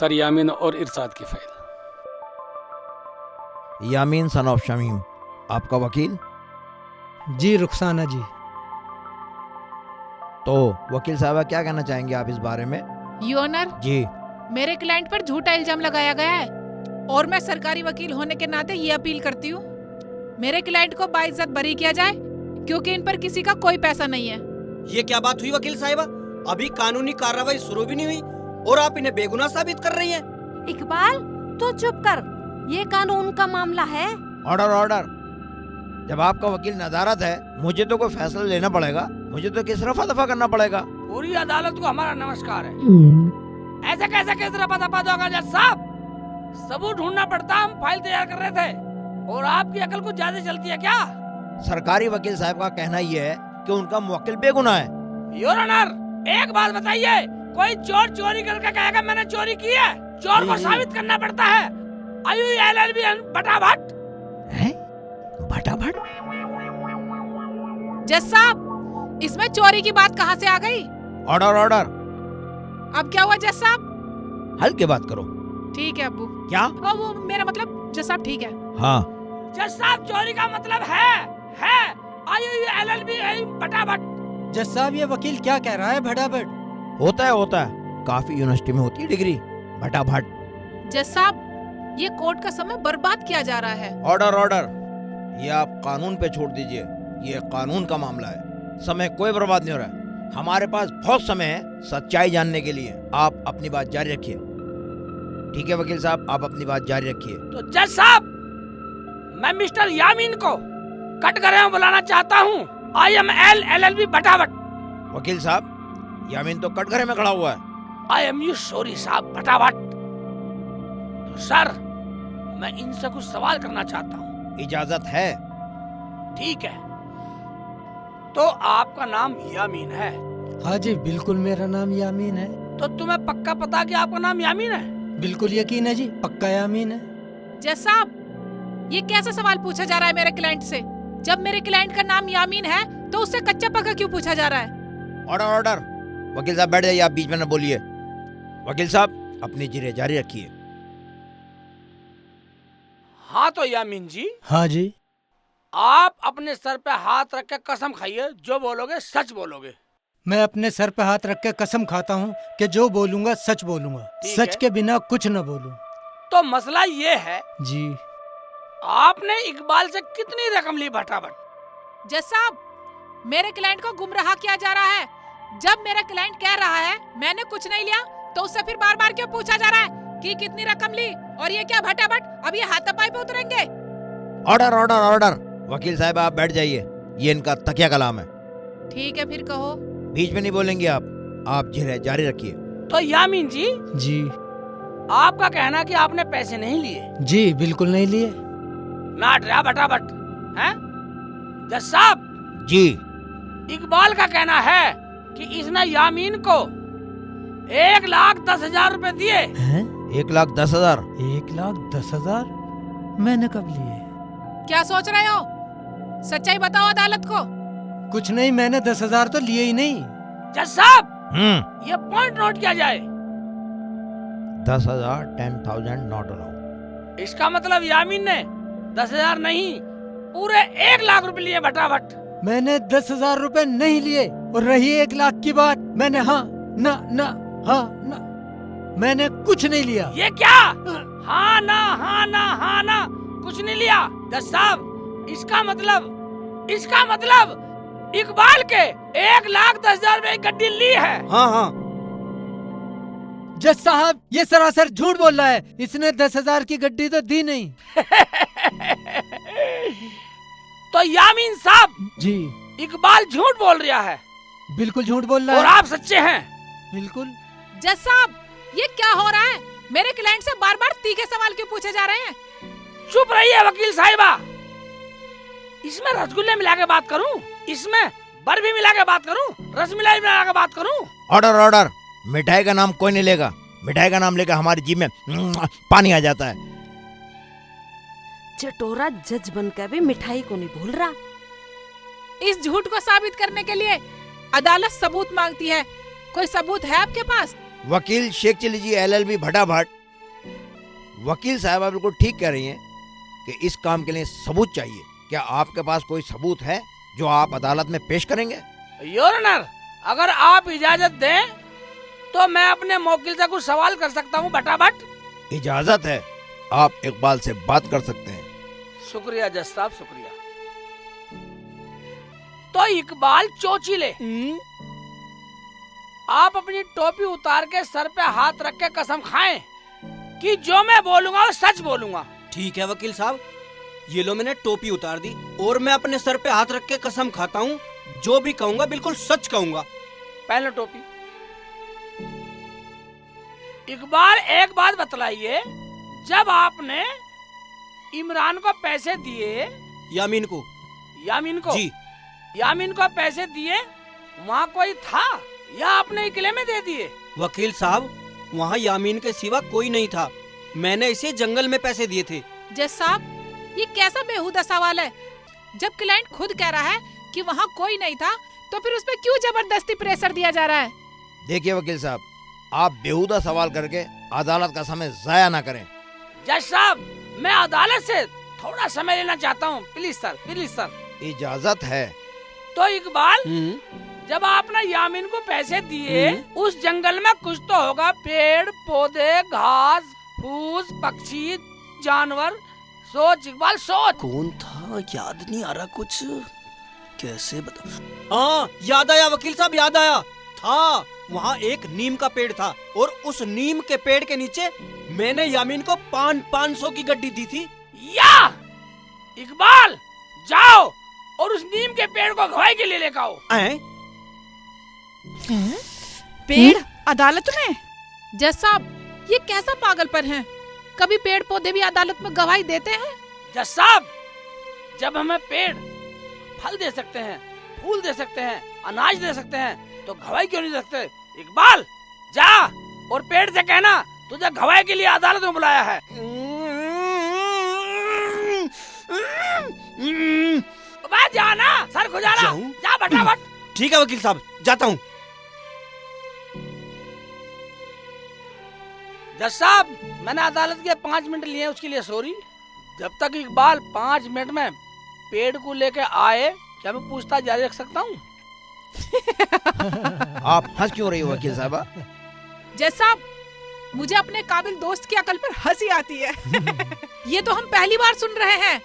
Sir यामीन और इरशाद की file. Yameen son of Shamim, आपका वकील? जी रुखसाना जी। तो वकील साहबा क्या कहना चाहेंगे आप इस बारे में? योनर जी। मेरे क्लाइंट पर झूठा इल्जाम लगाया गया है और मैं सरकारी वकील होने के नाते ये अपील करती हूँ मेरे क्लाइंट को बाइज्जत बरी किया जाए, क्योंकि इन पर किसी का कोई पैसा नहीं है। ये क्या बात हुई वकील साहिबा? अभी कानूनी कार्रवाई शुरू भी नहीं हुई और आप इन्हें बेगुनाह साबित कर रही हैं। इकबाल तू चुप कर, ये कानून का मामला है। Order order. जब आपका वकील नदारत है, मुझे तो कोई फैसला लेना पड़ेगा, मुझे तो किस रफा दफा करना पड़ेगा। पूरी अदालत को हमारा नमस्कार है। ऐसे कैसे किस रफा दफा होगा जज साहब? सबूत ढूंढना पड़ता, हम फाइल तैयार कर रहे थे और आपकी अकल कुछ ज्यादा चलती है क्या? सरकारी वकील साहब का कहना ये है कि उनका मुवक्किल बेगुनाह है। योर ऑनर, एक बात बताइए, कोई चोर चोरी करके कहेगा मैंने चोरी की है? चोर को साबित करना पड़ता है। IULLB भटाभट। भटाभट? जज साहब, इसमें चोरी की बात कहाँ से आ गई? Order order. अब क्या हुआ जज साहब? हल के बात करो। ठीक है अब्बू। क्या? वो मेरा मतलब जज साहब ठीक है। हाँ। जज साहब, चोरी का मतलब है IULLB भटाभट। जज साहब, ये वकील क्या कह रहा है? भटाभट होता है, काफी यूनिवर्सिटी में होती है डिग्री भटाभट। जज साहब, ये कोर्ट का समय बर्बाद किया जा रहा है। Order order. ये आप कानून पे छोड़ दीजिए, ये कानून का मामला है, समय कोई बर्बाद नहीं हो रहा है। हमारे पास बहुत समय है सच्चाई जानने के लिए। आप अपनी बात जारी रखिए। ठीक है वकील साहब, आप अपनी बात जारी रखिए। तो जज साहब, मैं मिस्टर यामीन को कटघरे में बुलाना चाहता हूँ। IMLLB भटाभट। वकील साहब, यामीन तो कटघरे में खड़ा हुआ है। IMU सॉरी साहब भटाभट। तो सर, मैं इनसे कुछ सवाल करना चाहता हूँ। इजाजत है? ठीक है। तो आपका नाम यामीन है? हाँ जी बिल्कुल, मेरा नाम यामीन है। तो तुम्हें पक्का पता कि आपका नाम यामीन है? बिल्कुल यकीन है जी, पक्का यामीन है। जज साहब, ये कैसा सवाल पूछा जा रहा है मेरे क्लाइंट से? जब मेरे क्लाइंट का नाम यामीन है तो उससे कच्चा पक्का क्यों पूछा जा रहा है? Order order. वकील साहब बैठ जाइए, आप बीच में न बोलिए। वकील साहब, अपनी जिरे जारी रखिए। हाँ तो यामीन जी, हाँ जी। आप अपने सर पे हाथ रख के कसम खाइए, जो बोलोगे सच बोलोगे। मैं अपने सर पे हाथ रख के कसम खाता हूँ कि जो बोलूँगा सच बोलूँगा, ठीक सच है। के बिना कुछ न बोलूँ। तो मसला ये है, जी। आपने इकबाल से कितनी रकम ली भटाभट? जज साहब, मेरे क्लाइंट को गुमराह किया जा रहा है। जब मेरा क्लाइंट कह रहा है मैंने कुछ नहीं लिया, तो उससे फिर बार बार क्यों पूछा जा रहा है कि कितनी रकम ली? और ये क्या भटाभट? अब ये हाथापाई पे उतरेंगे। Order order order. वकील साहब आप बैठ जाइए, ये इनका तकिया कलाम है। ठीक है, फिर कहो। बीच में नहीं बोलेंगे आप जिरे जारी रखिए। तो यामीन जी, जी। आपका कहना कि आपने पैसे नहीं लिए? जी बिल्कुल नहीं लिए। नाट रहा भटाभट हैं? जज साहब जी। इकबाल का कहना है कि इसने यामीन को 1,10,000 रुपए दिए। हैं? 1,10,000? 1,10,000 मैंने कब लिए? क्या सोच रहे हो? सच्चाई बताओ अदालत को। कुछ नहीं, मैंने 10,000 तो लिए ही नहीं। जज साहब, हम्म। ये पॉइंट नोट किया जाए। 10,000 10,000 नॉट अलाउड। इसका मतलब यामीन ने 10,000 नहीं, पूरे 1,00,000 रुपए लिए भटाभट। मैंने 10,000 रुपए नहीं लिए। और रही 1,00,000 की बात, मैंने हाँ ना मैंने कुछ नहीं लिया। ये क्या? हाँ ना कुछ नहीं लिया? जज साहब, इसका मतलब इकबाल के 1,10,000 रुपए की गड्डी ली है। हाँ। जज साहब, ये सरासर झूठ बोल रहा है। इसने 10,000 की गड्डी तो दी नहीं। तो यामीन साहब, जी इकबाल झूठ बोल रहा है बिल्कुल झूठ बोल रहा और है। आप सच्चे हैं। बिल्कुल। जज साहब, ये क्या हो रहा है? मेरे क्लाइंट से बार बार तीखे सवाल क्यों पूछे जा रहे हैं? चुप रहिए वकील साहिबा। इसमें रसगुल्ले मिला के बात करूं, इसमें बर्फी मिला के बात करूं, रसमलाई मिला के बात करूं? Order order. मिठाई का नाम कोई नहीं लेगा। मिठाई का नाम लेकर हमारी जीभ में पानी आ जाता है। चटोरा जज बनकर भी मिठाई को नहीं भूल रहा। इस झूठ को साबित करने के लिए अदालत सबूत मांगती है। कोई सबूत है आपके पास? वकील शेख चिली जी LLB भटाभट, वकील साहबा बिल्कुल ठीक कह रही हैं कि इस काम के लिए सबूत चाहिए। क्या आपके पास कोई सबूत है जो आप अदालत में पेश करेंगे? योर ऑनर, अगर आप इजाजत दें तो मैं अपने वकील से कुछ सवाल कर सकता हूँ भटाभट। इजाजत है, आप इकबाल से बात कर सकते हैं। शुक्रिया जज साहब, शुक्रिया। तो इकबाल चोचीले, आप अपनी टोपी उतार के सर पे हाथ रख के कसम खाएं कि जो मैं बोलूंगा वो सच बोलूंगा। ठीक है वकील साहब, ये लो मैंने टोपी उतार दी और मैं अपने सर पे हाथ रख के कसम खाता हूँ जो भी कहूँगा बिल्कुल सच कहूँगा। पहले टोपी। इकबाल एक बात बतलाइए, जब आपने इमरान को पैसे दिए, यामीन को जी, यामीन को पैसे दिए, वहाँ कोई था या आपने किले में दे दिए? वकील साहब, वहाँ यामीन के सिवा कोई नहीं था, मैंने इसे जंगल में पैसे दिए थे। जज साहब, ये कैसा बेहुदा सवाल है? जब क्लाइंट खुद कह रहा है कि वहाँ कोई नहीं था, तो फिर उस पर क्यों जबरदस्ती प्रेशर दिया जा रहा है? देखिए वकील साहब, आप बेहुदा सवाल करके अदालत का समय जाया ना करें। जज साहब, मैं अदालत से थोड़ा समय लेना चाहता हूँ, प्लीज सर, प्लीज सर। इजाजत है। तो इकबाल, जब आपने यामीन को पैसे दिए, उस जंगल में कुछ तो होगा, पेड़ पौधे, घास फूस, पक्षी, जानवर। सोच इकबाल, सोच। कौन था, याद नहीं आ रहा कुछ, कैसे बता। हाँ, याद आया वकील साहब, याद आया। था वहाँ एक नीम का पेड़ था और उस नीम के पेड़ के नीचे मैंने यामीन को 500 की गड्डी दी थी। या इकबाल, जाओ और उस नीम के पेड़ को गवाही के लिए लेकर आओ। पेड़ अदालत में? जज साहब, ये कैसा पागलपन है? कभी पेड़ पौधे भी अदालत में गवाही देते हैं? जज साहब, जब हमें पेड़ फल दे सकते हैं, फूल दे सकते हैं, अनाज दे सकते हैं, तो गवाही क्यों नहीं दे सकते? इकबाल, जा और पेड़ से कहना तुझे गवाही के लिए अदालत में बुलाया है। जाना, सर खुजाना, जा फटाफट। ठीक है वकील साहब, जाता हूँ। जज साहब, मैंने अदालत के 5 मिनट लिए, उसके लिए सॉरी। जब तक इकबाल 5 मिनट में पेड़ को लेके आए, क्या मैं पूछताछ जारी रख सकता हूँ? आप हंस क्यों रही हो वकील साहबा? जज साहब, मुझे अपने काबिल दोस्त की अकल पर हंसी आती है। ये तो हम पहली बार सुन रहे हैं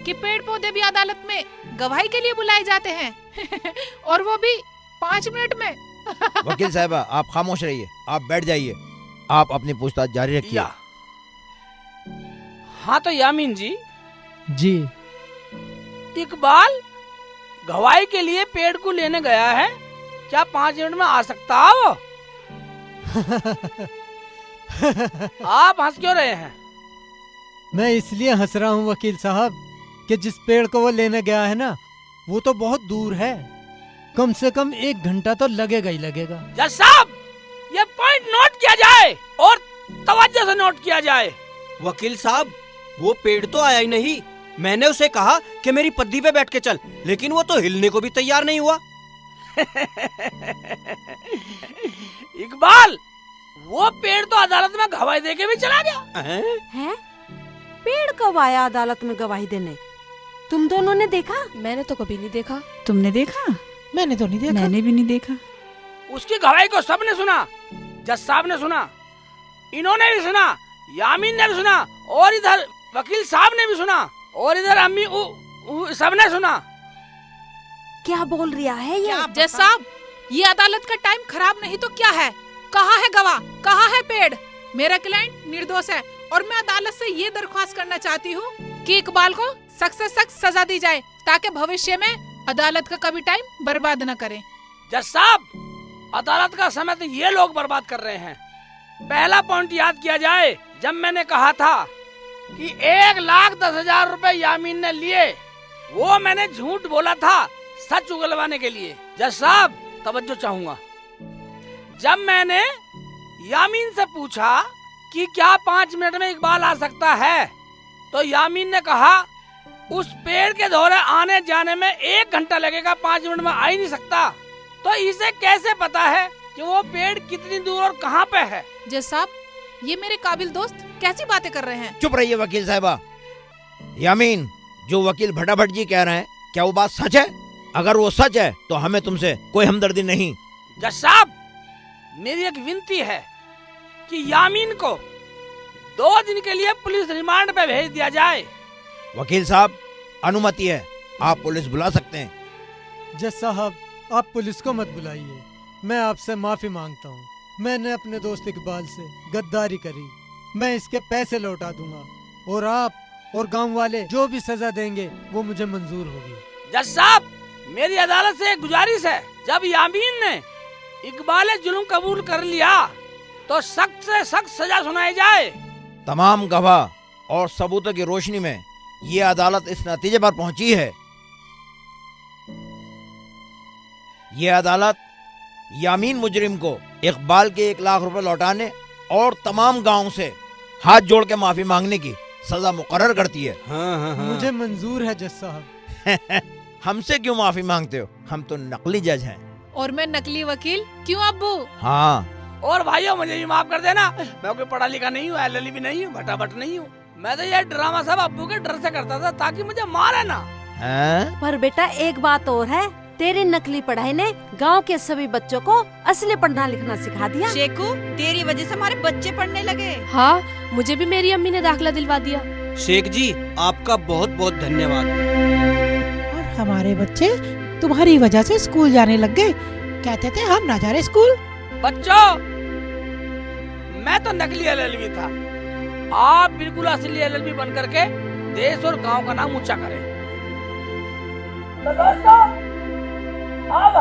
कि पेड़ पौधे भी अदालत में गवाही के लिए बुलाए जाते हैं। और वो भी 5 मिनट में। वकील साहबा, आप खामोश रहिए, आप बैठ जाइए, आप अपनी पूछताछ जारी रखिए। हाँ तो यामीन जी। जी। इकबाल गवाही के लिए पेड़ को लेने गया है, क्या 5 मिनट में आ सकता हो? आप हंस क्यों रहे हैं? मैं इसलिए हंस रहा हूँ वकील साहब कि जिस पेड़ को वो लेने गया है ना, वो तो बहुत दूर है, कम से कम 1 घंटा तो लगेगा ही लगेगा। जज साहब, ये पॉइंट नोट किया जाए और तवज्जो से नोट किया जाए। वकील साहब, वो पेड़ तो आया ही नहीं, मैंने उसे कहा कि मेरी पद्दी पे बैठ के चल, लेकिन वो तो हिलने को भी तैयार नहीं हुआ। इकबाल, वो पेड़ तो अदालत में गवाही देके भी चला गया। हैं? पेड़ कब आया अदालत में गवाही देने? तुम दोनों ने देखा? मैंने तो कभी नहीं देखा। तुमने देखा? मैंने तो नहीं देखा। मैंने भी नहीं देखा। उसकी गवाही को सबने सुना, जज साहब ने सुना, इन्होंने भी सुना, यामीन ने भी सुना, और इधर वकील साहब ने भी सुना, और इधर अम्मी सबने सुना। क्या बोल रहा है ये? जज साहब, ये अदालत का टाइम खराब नहीं तो क्या है? कहाँ है गवाह, कहाँ है पेड़? मेरा क्लाइंट निर्दोष है और मैं अदालत से ये दरख्वास्त करना चाहती हूँ कि इकबाल को सख्त से सख्त सजा दी जाए, ताकि भविष्य में अदालत का कभी टाइम बर्बाद न करें। जज साहब, अदालत का समय तो ये लोग बर्बाद कर रहे हैं। पहला पॉइंट याद किया जाए, जब मैंने कहा था कि 1,10,000 रुपए यामीन ने लिए, वो मैंने झूठ बोला था सच उगलवाने के लिए। जज साहब, तवज्जो चाहूंगा। जब मैंने यामीन से पूछा कि क्या 5 मिनट में इकबाल आ सकता है, तो यामीन ने कहा उस पेड़ के दौरे आने जाने में 1 घंटा लगेगा, 5 मिनट में आ ही नहीं सकता। तो इसे कैसे पता है कि वो पेड़ कितनी दूर और कहाँ पे है। जज साहब, ये मेरे काबिल दोस्त कैसी बातें कर रहे हैं? चुप रहिए वकील साहबा। यामीन, जो वकील भटाभट जी कह रहे हैं, क्या वो बात सच है? अगर वो सच है तो हमें तुमसे कोई हमदर्दी नहीं। जज साहब, मेरी एक विनती है कि यामीन को 2 दिन के लिए पुलिस रिमांड पे भेज दिया जाए। वकील साहब, अनुमति है, आप पुलिस बुला सकते हैं। जज साहब, आप पुलिस को मत बुलाइए। मैं आपसे माफी मांगता हूँ। मैंने अपने दोस्त इकबाल से गद्दारी करी। मैं इसके पैसे लौटा दूंगा और आप और गांव वाले जो भी सजा देंगे वो मुझे मंजूर होगी। जज साहब, मेरी अदालत से एक गुजारिश है, जब यामीन ने इकबाल जुल्म कबूल कर लिया तो सख्त से सख्त सजा सुनाई जाए। तमाम गवाह और सबूतों की रोशनी में ये अदालत इस नतीजे पर पहुंची है। ये अदालत यामीन मुजरिम को इकबाल के 1 लाख रुपए लौटाने और तमाम गांव से हाथ जोड़ के माफी मांगने की सजा मुकर्रर करती है। हाँ। मुझे मंजूर है जज साहब। हमसे क्यों माफी मांगते हो? हम तो नकली जज हैं। और मैं नकली वकील? क्यों अब्बू? हाँ। और भाइयों, मुझे भी माफ कर देना। मैं कोई पढ़ा लिखा नहीं हूँ, LLB भी नहीं हूँ, भटाभट नहीं हूँ। मैं तो ये ड्रामा सब अब्बू के डर से करता था ताकि मुझे मारे ना। हैं? पर बेटा एक बात और है, तेरी नकली पढ़ाई ने गांव के सभी बच्चों को असली पढ़ना लिखना सिखा दिया। शेखू, तेरी वजह से हमारे बच्चे पढ़ने लगे। हाँ, मुझे भी मेरी अम्मी ने दाखिला दिलवा दिया। शेख जी, आपका बहुत बहुत धन्यवाद। और हमारे बच्चे तुम्हारी वजह से स्कूल जाने लग गए। कहते थे हम ना जा रहे स्कूल। बच्चों, मैं तो नकली LLB था, आप बिल्कुल असली LLB बन करके देश और गांव का नाम ऊंचा करें। तो दोस्तों, अब